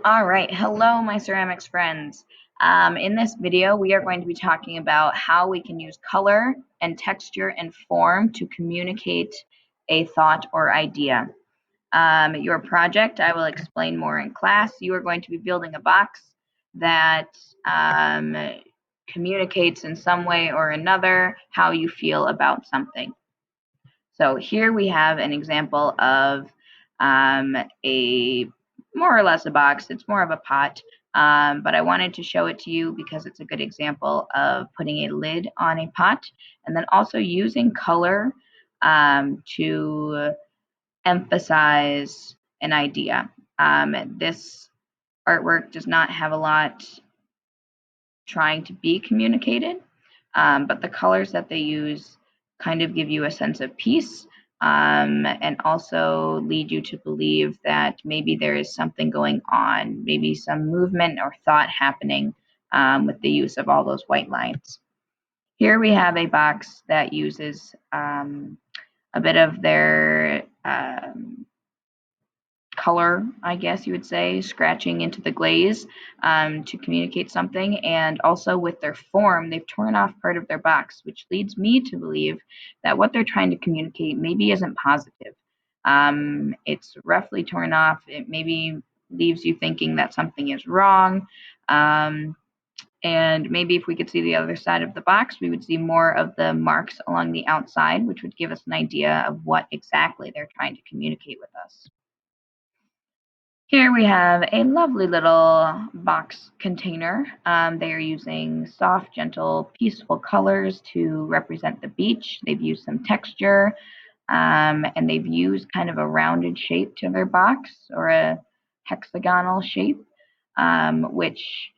All right, hello my ceramics friends. In this video we are going to be talking about how we can use color and texture and form to communicate a thought or idea. Your project I will explain more in class. You are going to be building a box that communicates in some way or another how you feel about something. So here we have an example of a more or less a box. It's more of a pot, but I wanted to show it to you because it's a good example of putting a lid on a pot and then also using color to emphasize an idea. This artwork does not have a lot trying to be communicated, but the colors that they use kind of give you a sense of peace, and also lead you to believe that maybe there is something going on, maybe some movement or thought happening with the use of all those white lines. Here we have a box that uses a bit of their color, I guess you would say, scratching into the glaze to communicate something. And also with their form, they've torn off part of their box, which leads me to believe that what they're trying to communicate maybe isn't positive. It's roughly torn off. It maybe leaves you thinking that something is wrong. And maybe if we could see the other side of the box, we would see more of the marks along the outside, which would give us an idea of what exactly they're trying to communicate with us. Here we have a lovely little box container. They are using soft, gentle, peaceful colors to represent the beach. They've used some texture, and they've used kind of a rounded shape to their box, or a hexagonal shape, which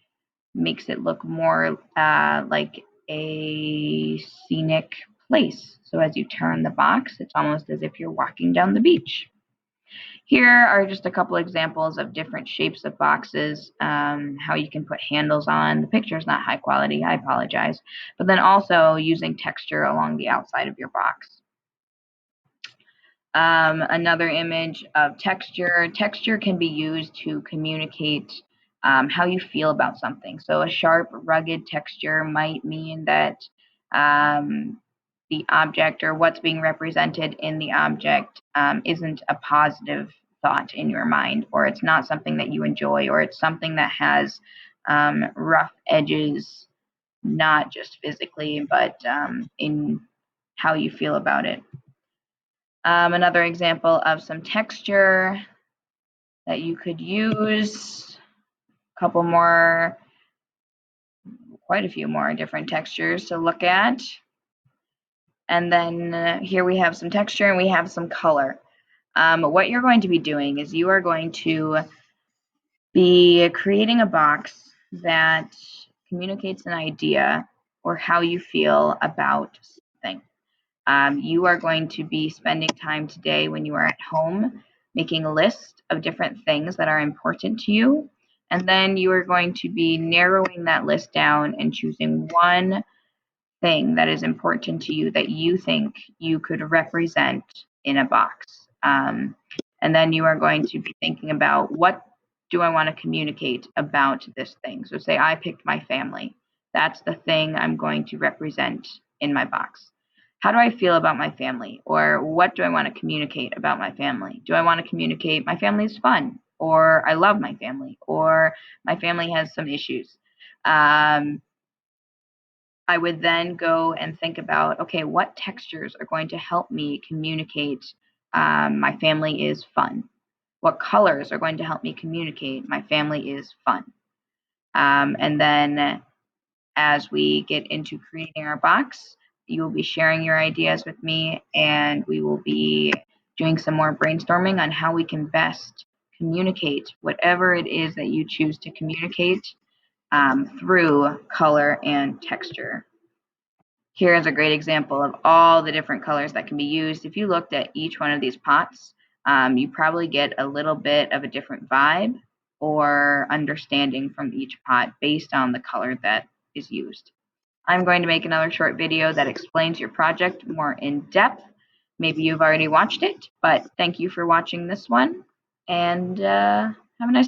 makes it look more like a scenic place. So as you turn the box, it's almost as if you're walking down the beach. Here are just a couple examples of different shapes of boxes, how you can put handles on. The picture is not high quality, I apologize. But then also using texture along the outside of your box. Another image of texture. Texture can be used to communicate how you feel about something. So a sharp, rugged texture might mean that the object or what's being represented in the object isn't a positive thought in your mind, or it's not something that you enjoy, or it's something that has rough edges, not just physically, but in how you feel about it. Another example of some texture that you could use, quite a few more different textures to look at. And then here we have some texture and we have some color. What you're going to be doing is you are going to be creating a box that communicates an idea or how you feel about something. You are going to be spending time today when you are at home making a list of different things that are important to you, and then you are going to be narrowing that list down and choosing one thing that is important to you that you think you could represent in a box. And then you are going to be thinking about, what do I want to communicate about this thing? So say I picked my family. That's the thing I'm going to represent in my box. How do I feel about my family? Or what do I want to communicate about my family? Do I want to communicate my family is fun? Or I love my family? Or my family has some issues? I would then go and think about, okay, what textures are going to help me communicate my family is fun? What colors are going to help me communicate my family is fun? And then as we get into creating our box, you will be sharing your ideas with me, and we will be doing some more brainstorming on how we can best communicate whatever it is that you choose to communicate through color and texture. Here is a great example of all the different colors that can be used. If you looked at each one of these pots, you probably get a little bit of a different vibe or understanding from each pot based on the color that is used. I'm going to make another short video that explains your project more in depth. Maybe you've already watched it, but thank you for watching this one, and have a nice day.